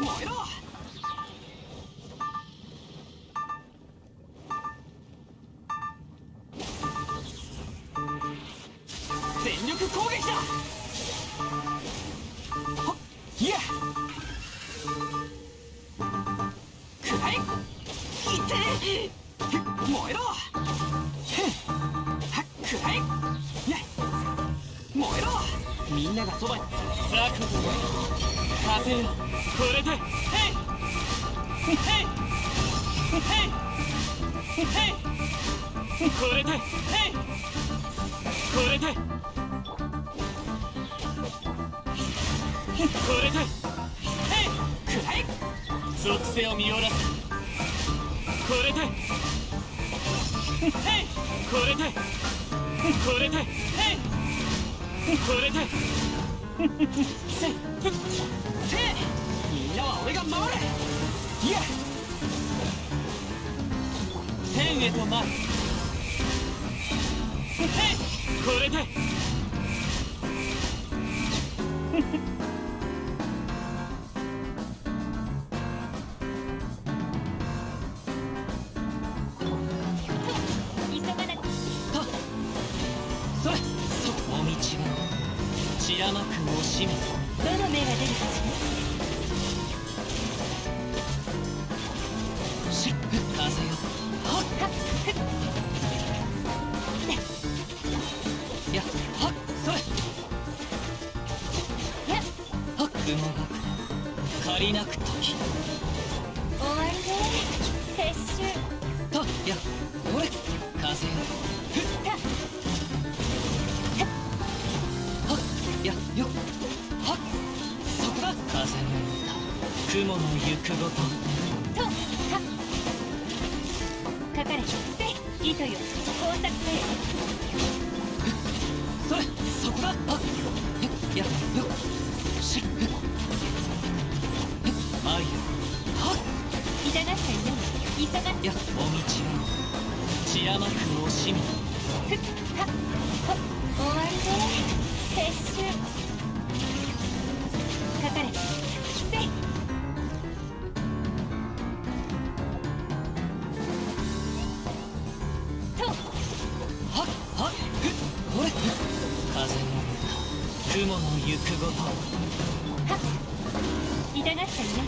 燃えろ。全力攻撃だ。はっ、いやくらい。いって燃えろ。ふん、はっ、くらい。ね、燃えろ。みんながそばに。さあ風よ、これでへいへいへいへい、これでへい、これでこれでへい、くらい。属性を見下ろす。これでへい、これでこれでへい、これでせいせい、みんなは俺が守る。いや、天へと舞う。へい、これで急がなく。と、それ、その道は血山く惜しみ。どの目が出るかししっ、風よ、はっ、ら。はっふっ。や、はっ、それ、やっ、はっ、雲が借りなく時。終わりね。撤収。と、や、これ、風よ、たはっ、や、よ、はっ、そこだ。風の歌、雲の行くごと。とはっ。かかれ。せい、糸よ、工作せよ。それ、そこだ。はっ、や、よ、しっ、まいよ、はっ、痛がっていない。急がや、お道は血山く惜しみ。ふっはっほっ。終わりね。撤収。かかれ。せい。とはっ、はっ、これ、風の歌、雲の行くごと。はっ。痛がっちゃいない。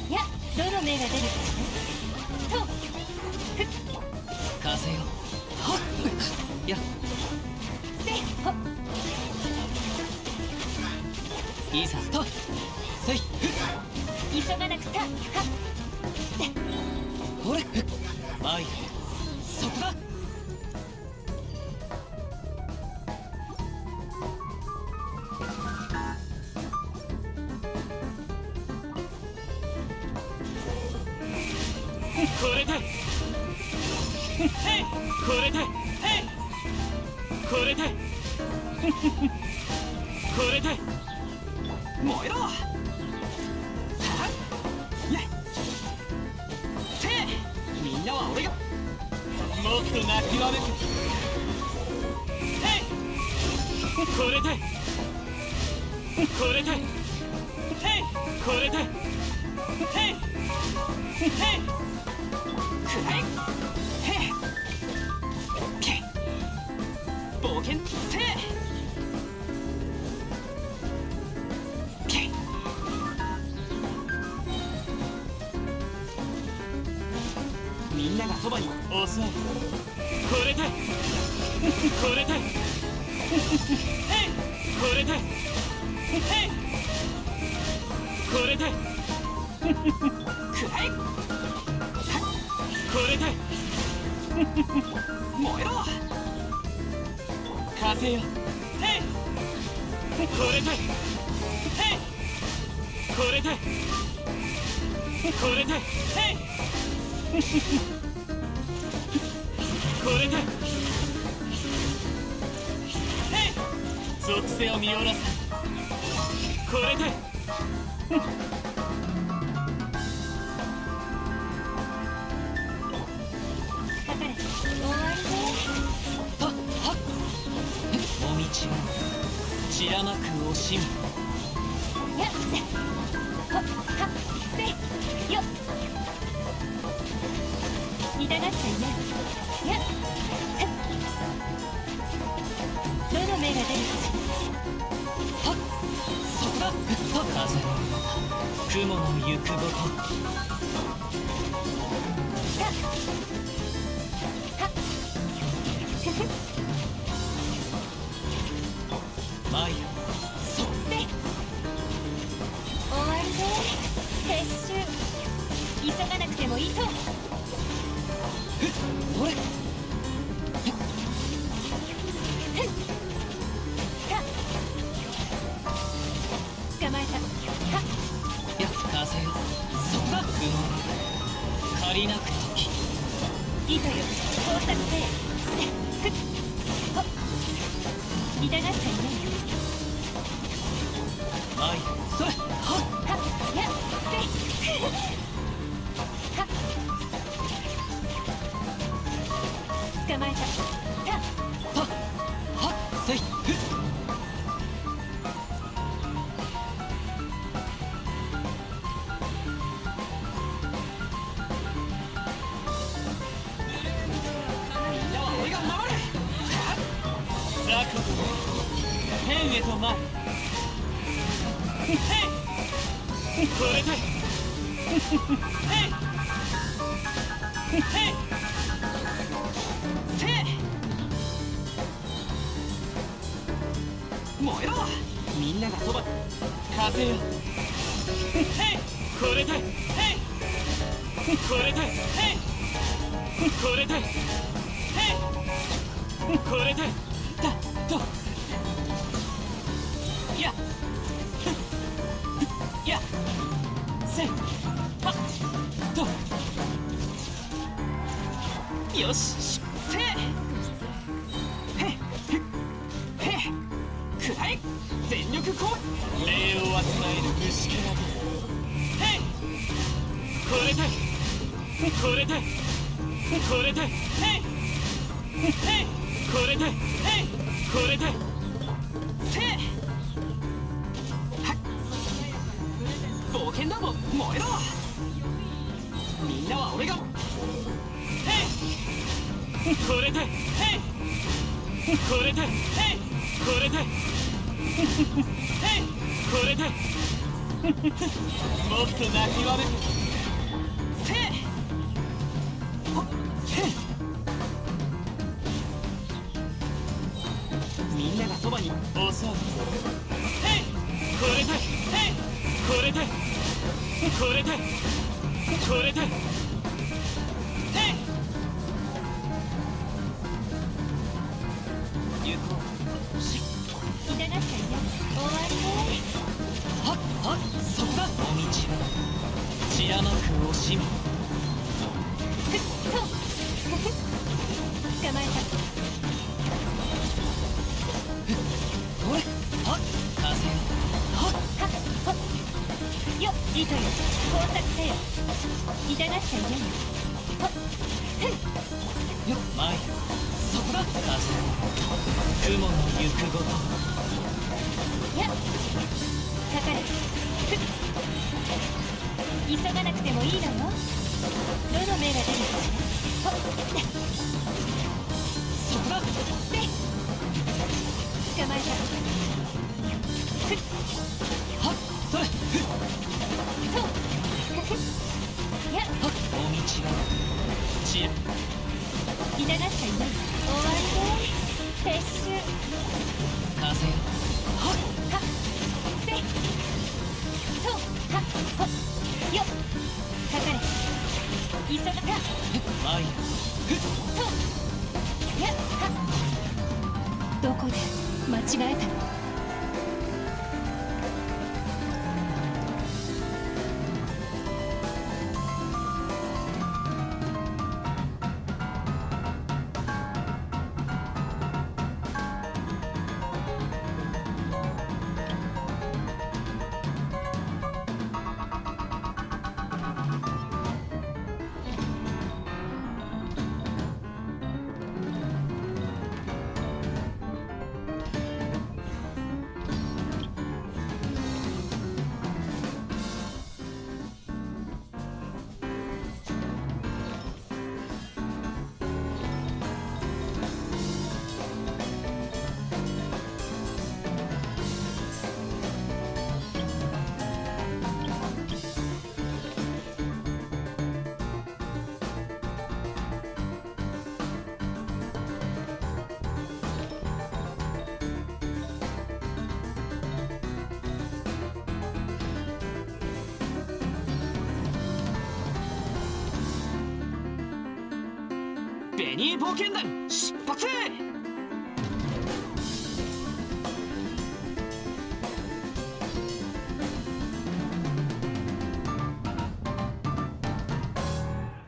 いや、どの目が出るかしら。とふっ。風よ、はっ、や、せいほっ。いざと、せい、急がなくた。はっ。これ、まい、そこだ。これでへい、これでへい、これでこれで燃えろ。はっ、ね、せい、みんなは俺がもっと泣きわめく。へい、これでこれでへい、これでへいへい、くらい。へい、け、冒険せい、け、みんながそばに。遅い。これでこれでへい、これでへい、これでくらい。これで燃えろ。風よ、へい、これでへい、これでこれでへい、これでへい、属性を見下ろす。これでかかれ。終わりね。はっ、はっ、お道は血山く惜しみ。やっはっせいよっ痛がっちゃいないやっどの目が出るかしはっそこだ風雲の行くごとさはっふふマイヤそうせい終わりで撤収急がなくてもいいと俺捕まえたはっや風よそこだ雲借りなく時糸よ工作せいふっほっ痛がっちゃいないマイヤそれはっはっやっせいはっ捕まえたたはっはっせいふっみんなは俺が守るはっザク天へと舞うへいこれでへいへいせい燃えろみんながそば風よへいこれでへいこれでへいこれでへいこれでだとややせいはっとよしせいへいへいくらえ全力攻撃礼を与える虫けらでへいこれでこれでこれでへいへいこれでへいこれでせいはっ冒険だもん燃えろみんなは俺がへいこれでへいこれでへいこれでへいこれでもっと泣きわめくせいほっへいみんながそばにおそうへいこれでへいこれでこれでこれでへい行こうし痛がっちゃいない終わりねはっはっそこだお道は散らまく惜しみふっと捕まえたこれはっ風よはっはっほっよっ糸よ工作せよ痛がっちゃいないほっふんよっ前そこだ風雲の行くごとやっかかれふっ急がなくてもいいのよどの目が出るかしらほっそこだせい捕まえたふっはっそれふっとやっはっお道は散ら痛がっちゃいない終わりで撤収風よはっはっせいとはっほっよっかかれ急がた前ふっとやっはっどこで間違えたのジェニー冒険団出発。